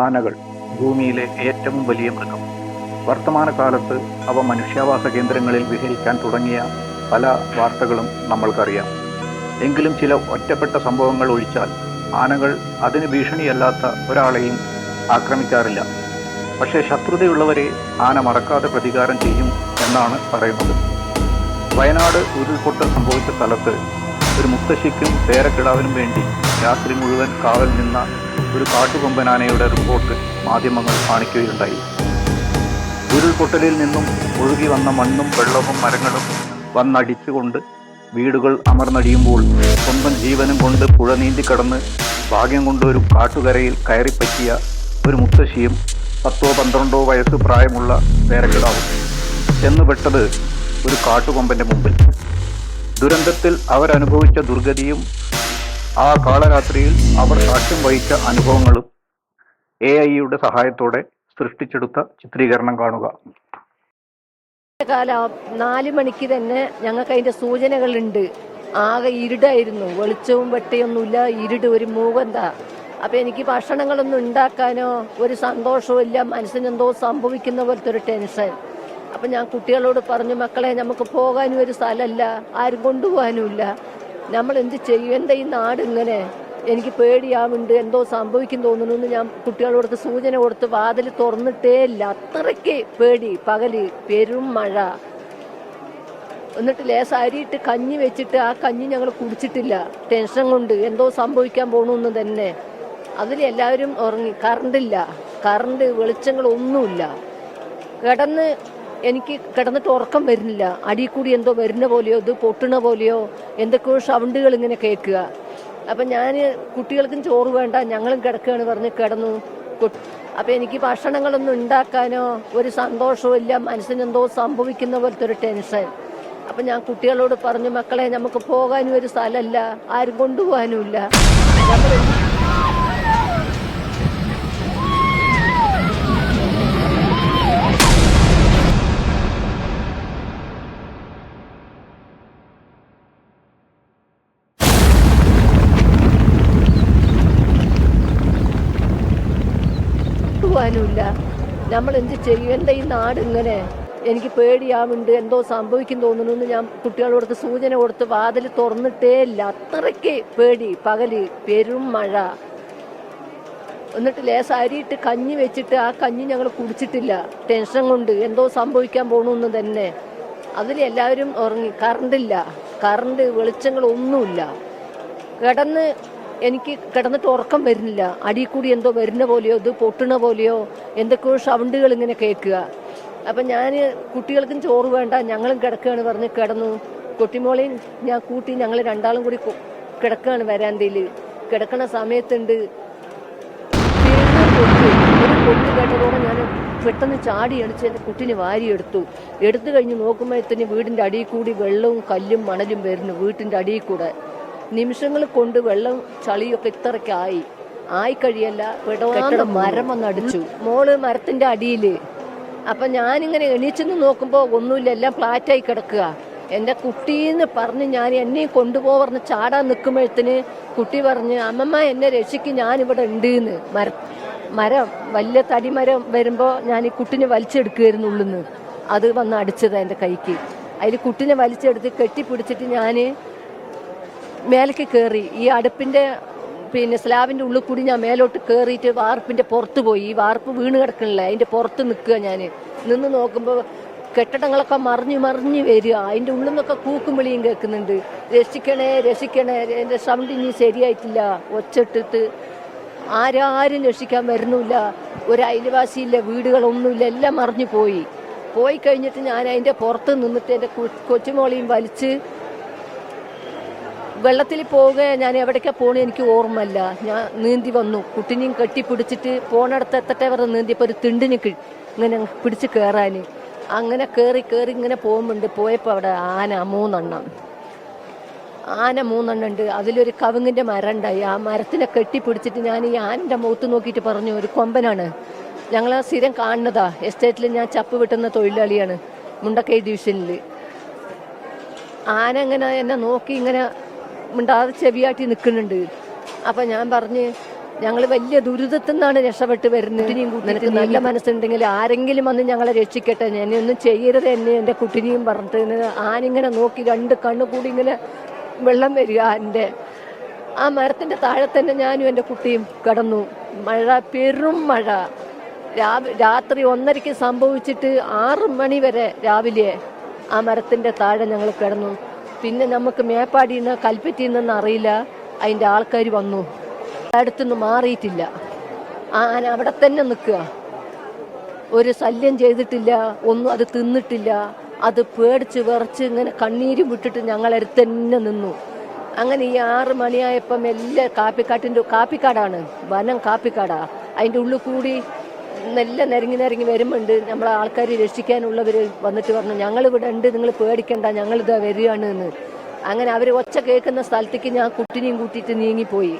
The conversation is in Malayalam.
ആനകൾ ഭൂമിയിലെ ഏറ്റവും വലിയ മൃഗം. വർത്തമാനകാലത്ത് അവ മനുഷ്യാവാസ കേന്ദ്രങ്ങളിൽ വിഹരിക്കാൻ തുടങ്ങിയ പല വാർത്തകളും നമ്മൾക്കറിയാം. എങ്കിലും ചില ഒറ്റപ്പെട്ട സംഭവങ്ങൾ ഒഴിച്ചാൽ ആനകൾ അതിന് ഭീഷണിയല്ലാത്ത ഒരാളെയും ആക്രമിക്കാറില്ല. പക്ഷേ ശത്രുതയുള്ളവരെ ആന മറക്കാതെ പ്രതികാരം ചെയ്യും എന്നാണ് പറയുന്നത്. വയനാട് ഉരുൾപൊട്ടൽ സംഭവിച്ച സ്ഥലത്ത് ഒരു മുത്തശ്ശിക്കും പേരക്കിടാവിനും വേണ്ടി രാത്രി മുഴുവൻ കാവൽ നിന്ന ഒരു കാട്ടുകൊമ്പനാനയുടെ റിപ്പോർട്ട് മാധ്യമങ്ങൾ കാണിക്കുകയുണ്ടായി. ഉരുൾപൊട്ടലിൽ നിന്നും ഒഴുകി വന്ന മണ്ണും വെള്ളവും മരങ്ങളും വന്നടിച്ചുകൊണ്ട് വീടുകൾ അമർന്നടിയുമ്പോൾ സ്വന്തം ജീവനും കൊണ്ട് പുഴ നീന്തിക്കടന്ന് ഭാഗ്യം കൊണ്ട് ഒരു കാട്ടുകരയിൽ കയറിപ്പറ്റിയ ഒരു മുത്തശ്ശിയും 10-12 വയസ്സ് പ്രായമുള്ള പേരക്കിടാവും ചെന്നുപെട്ടത് ഒരു കാട്ടുകൊമ്പന്റെ മുമ്പിൽ. ദുരന്തത്തിൽ അവരനുഭവിച്ച ദുർഗതിയും ആ കാളരാത്രിയിൽ അവർ സാക്ഷ്യം വഹിച്ച അനുഭവങ്ങളും AI-യുടെ സഹായത്തോടെ സൃഷ്ടിച്ചെടുത്ത ചിത്രീകരണം കാണുക. കാലം 4 മണിക്ക് തന്നെ ഞങ്ങൾക്ക് അതിന്റെ സൂചനകളുണ്ട്. ആകെ ഇരുടായിരുന്നു, വെളിച്ചവും വെട്ടയൊന്നുമില്ല, ഇരുട്, ഒരു മൂകന്ത. അപ്പൊ എനിക്ക് ഭക്ഷണങ്ങളൊന്നും ഉണ്ടാക്കാനോ ഒരു സന്തോഷവും ഇല്ല, മനസ്സിനെന്തോ സംഭവിക്കുന്ന പോലത്തെ ഒരു ടെൻഷൻ. അപ്പൊ ഞാൻ കുട്ടികളോട് പറഞ്ഞു, മക്കളെ നമുക്ക് പോകാനും ഒരു സ്ഥലമല്ല, ആരും കൊണ്ടുപോകാനുമില്ല, നമ്മൾ എന്ത് ചെയ്യും, എന്താ ഈ നാട് ഇങ്ങനെ, എനിക്ക് പേടിയാവുന്നുണ്ട്, എന്തോ സംഭവിക്കും തോന്നുന്നു. ഞാൻ കുട്ടികളോട് സൂചന കൊടുത്ത് വാതിൽ തുറന്നിട്ടേ ഇല്ല, അത്രയ്ക്ക് പേടി. പകല് പെരും മഴ. എന്നിട്ട് ലേശം അരിയിട്ട് കഞ്ഞി വെച്ചിട്ട് ആ കഞ്ഞി ഞങ്ങൾ കുടിച്ചിട്ടില്ല, ടെൻഷൻ കൊണ്ട് എന്തോ സംഭവിക്കാൻ പോകണമെന്ന് തന്നെ. അതിൽ എല്ലാവരും ഉറങ്ങി. കറണ്ടില്ല, കറണ്ട് വെളിച്ചങ്ങളൊന്നുമില്ല. എനിക്ക് കിടന്നിട്ട് ഉറക്കം വരുന്നില്ല. അടിയിൽ കൂടി എന്തോ വരുന്ന പോലെയോ ഇത് പൊട്ടണ പോലെയോ എന്തൊക്കെയോ സൗണ്ടുകൾ ഇങ്ങനെ കേൾക്കുക. അപ്പം ഞാൻ കുട്ടികൾക്കും ചോറ് വേണ്ട, ഞങ്ങളും കിടക്കുകയാണ് പറഞ്ഞ് കിടന്നു. അപ്പം എനിക്ക് ഭക്ഷണങ്ങളൊന്നും ഉണ്ടാക്കാനോ ഒരു സന്തോഷവും ഇല്ല, മനസ്സിനെന്തോ സംഭവിക്കുന്ന പോലത്തെ ഒരു ടെൻഷൻ. അപ്പം ഞാൻ കുട്ടികളോട് പറഞ്ഞു, മക്കളെ നമുക്ക് പോകാനും ഒരു സ്ഥലമല്ല, ആരും കൊണ്ടുപോകാനുമില്ല, നമ്മൾ എന്ത് ചെയ്യും, എന്താ ഈ നാട് ഇങ്ങനെ, എനിക്ക് പേടിയാവുന്നുണ്ട്, എന്തോ സംഭവിക്കും തോന്നുന്നു. ഞാൻ കുട്ടികളോട് സൂചന കൊടുത്ത് വാതിൽ തുറന്നിട്ടേ ഇല്ല, അത്രയ്ക്ക് പേടി. പകല് പെരും മഴ. എന്നിട്ട് ലേശം അരിയിട്ട് കഞ്ഞി വെച്ചിട്ട് ആ കഞ്ഞി ഞങ്ങൾ കുടിച്ചിട്ടില്ല, ടെൻഷൻ കൊണ്ട് എന്തോ സംഭവിക്കാൻ പോകണമെന്ന് തന്നെ. അതിൽ എല്ലാവരും ഉറങ്ങി. കറണ്ടില്ല, കറണ്ട് വെളിച്ചങ്ങളൊന്നുമില്ല. എനിക്ക് കിടന്നിട്ട് ഉറക്കം വരുന്നില്ല. അടിയിൽ കൂടി എന്തോ വരുന്ന പോലെയോ ഇത് പൊട്ടണ പോലെയോ എന്തൊക്കെയോ സൗണ്ടുകൾ ഇങ്ങനെ കേൾക്കുക. അപ്പം ഞാൻ കുട്ടികൾക്കും ചോറ് വേണ്ട, ഞങ്ങളും കിടക്കുകയാണ് പറഞ്ഞ് കിടന്നു. കൊട്ടിമോളെയും ഞാൻ കൂട്ടി ഞങ്ങൾ രണ്ടാളും കൂടി കിടക്കുകയാണ് വരാന്തയിൽ. കിടക്കണ സമയത്തുണ്ട് ഒരു പൊട്ട് കേട്ടതോടെ ഞാൻ പെട്ടെന്ന് ചാടി എണിച്ച് എൻ്റെ കുട്ടിനെ വാരിയെടുത്തു. എടുത്തു കഴിഞ്ഞ് നോക്കുമ്പോഴത്തേന് വീടിൻ്റെ അടിയിൽ കൂടി വെള്ളവും കല്ലും മണലും വരുന്നു, വീട്ടിൻ്റെ അടിയിൽ കൂടെ. നിമിഷങ്ങൾ കൊണ്ട് വെള്ളം ചളിയൊക്കെ ഇത്രയ്ക്കായി കഴിയല്ല, പെടവാണ്ട് മരം വന്ന് അടിച്ചു. മോള് മരത്തിന്റെ അടിയിൽ. അപ്പം ഞാനിങ്ങനെ എണീച്ചെന്ന് നോക്കുമ്പോൾ ഒന്നുമില്ല, എല്ലാം ഫ്ലാറ്റായി കിടക്കുക. എൻ്റെ കുട്ടീന്ന് പറഞ്ഞ് ഞാൻ എന്നെയും കൊണ്ടുപോകുന്ന ചാടാൻ നിൽക്കുമ്പോഴത്തേന് കുട്ടി പറഞ്ഞ്, അമ്മമ്മ എന്നെ രക്ഷിക്കും, ഞാനിവിടെ ഉണ്ട് എന്ന്. മരം വലിയ തടിമരം വരുമ്പോൾ ഞാൻ ഈ കുട്ടിനെ വലിച്ചെടുക്കുകയായിരുന്നു ഉള്ളിന്ന്. അത് വന്ന് അടിച്ചതാണ് എൻ്റെ കൈക്ക്. അതിൽ കുട്ടിനെ വലിച്ചെടുത്ത് കെട്ടിപ്പിടിച്ചിട്ട് ഞാൻ മേലേക്ക് കയറി. ഈ അടുപ്പിൻ്റെ സ്ലാബിൻ്റെ ഉള്ളിൽ കൂടി ഞാൻ മേലോട്ട് കയറിയിട്ട് വാർപ്പിൻ്റെ പുറത്ത് പോയി. ഈ വാർപ്പ് വീണ് കിടക്കണില്ല, അതിൻ്റെ പുറത്ത് നിൽക്കുക. ഞാൻ നിന്ന് നോക്കുമ്പോൾ കെട്ടിടങ്ങളൊക്കെ മറിഞ്ഞ് വരിക. അതിൻ്റെ ഉള്ളിൽ നിന്നൊക്കെ കൂക്കും വിളിയും കേൾക്കുന്നുണ്ട്, രക്ഷിക്കണേ രക്ഷിക്കണേ. എൻ്റെ സൗണ്ട് ഇനി ശരിയായിട്ടില്ല, ഒച്ചിട്ടിട്ട് ആരും രക്ഷിക്കാൻ വരുന്നില്ല. ഒരു അയൽവാസിയില്ല, വീടുകളൊന്നുമില്ല, എല്ലാം മറിഞ്ഞു പോയി കഴിഞ്ഞിട്ട് ഞാൻ അതിൻ്റെ പുറത്ത് നിന്നിട്ട് എൻ്റെ കൊച്ചുമോളെയും വലിച്ച് വെള്ളത്തിൽ പോവുക. ഞാൻ എവിടേക്കാണ് പോകണേ എനിക്ക് ഓർമ്മയില്ല. ഞാൻ നീന്തി വന്നു, കുട്ടിനെയും കെട്ടിപ്പിടിച്ചിട്ട് പോണടത്ത് എത്തട്ടെ പറഞ്ഞ് നീന്തിയപ്പോൾ ഒരു തിണ്ടിന് ഇങ്ങനെ പിടിച്ച് കയറാൻ. അങ്ങനെ കയറി ഇങ്ങനെ പോയപ്പോൾ അവിടെ ആന മൂന്നെണ്ണം ഉണ്ട്. അതിലൊരു കവുങ്ങിൻ്റെ മരം ഉണ്ടായി. ആ മരത്തിനെ കെട്ടിപ്പിടിച്ചിട്ട് ഞാൻ ഈ ആനൻ്റെ മുഖത്ത് നോക്കിയിട്ട് പറഞ്ഞു, ഒരു കൊമ്പനാണ്, ഞങ്ങൾ സ്ഥിരം കാണുന്നതാ, എസ്റ്റേറ്റിൽ ഞാൻ ചപ്പ് വെട്ടുന്ന തൊഴിലാളിയാണ്, മുണ്ടക്കൈ ഡിവിഷനിൽ. ആന ഇങ്ങനെ എന്നെ നോക്കി ഇങ്ങനെ മിണ്ടാതെ ചെവിയാട്ടി നിൽക്കുന്നുണ്ട്. അപ്പം ഞാൻ പറഞ്ഞ്, ഞങ്ങൾ വലിയ ദുരിതത്തിൽ നിന്നാണ് രക്ഷപ്പെട്ട് വരുന്നത്. നിനക്ക് നല്ല മനസ്സുണ്ടെങ്കിൽ ആരെങ്കിലും വന്ന് ഞങ്ങളെ രക്ഷിക്കട്ടെ, എന്നെ ഒന്നും ചെയ്യരുത് എന്നെ എൻ്റെ കുട്ടിനെയും പറഞ്ഞിട്ട് ആനിങ്ങനെ നോക്കി രണ്ട് കണ്ണു കൂടി ഇങ്ങനെ വെള്ളം വരിക. എൻ്റെ ആ മരത്തിൻ്റെ താഴെ തന്നെ ഞാനും എൻ്റെ കുട്ടിയും കിടന്നു. മഴ, പെരും മഴ. രാത്രി 1:30 സംഭവിച്ചിട്ട് 6 മണി വരെ രാവിലെ ആ മരത്തിൻ്റെ താഴെ ഞങ്ങൾ കിടന്നു. പിന്നെ നമുക്ക് മേപ്പാടിയിൽ നിന്ന് കൽപ്പറ്റയിൽ നിന്ന് അറിയില്ല, അതിൻ്റെ ആൾക്കാർ വന്നു. അടുത്തൊന്നും മാറിയിട്ടില്ല. ആന അവിടെ തന്നെ നിൽക്കുക, ഒരു ശല്യം ചെയ്തിട്ടില്ല, ഒന്നും അത് തിന്നിട്ടില്ല. അത് പേടിച്ച് വിറച്ച് ഇങ്ങനെ കണ്ണീരും വിട്ടിട്ട് ഞങ്ങളടുത്ത് തന്നെ നിന്നു. അങ്ങനെ ഈ 6 മണിയായപ്പം എല്ലാ കാപ്പിക്കാടാണ്, വനം കാപ്പിക്കാടാ. അതിൻ്റെ ഉള്ളിൽ കൂടി നെല്ല് നിരങ്ങി വരുമ്പോണ്ട് നമ്മളെ ആൾക്കാർ രക്ഷിക്കാനുള്ളവർ വന്നിട്ട് പറഞ്ഞു, ഞങ്ങളിവിടെ ഉണ്ട്, നിങ്ങൾ പേടിക്കണ്ട, ഞങ്ങളിതാ വരികയാണ് എന്ന്. അങ്ങനെ അവർ ഒച്ച കേൾക്കുന്ന സ്ഥലത്തേക്ക് ഞാൻ കുട്ടിനെയും കൂട്ടിയിട്ട് നീങ്ങിപ്പോയി.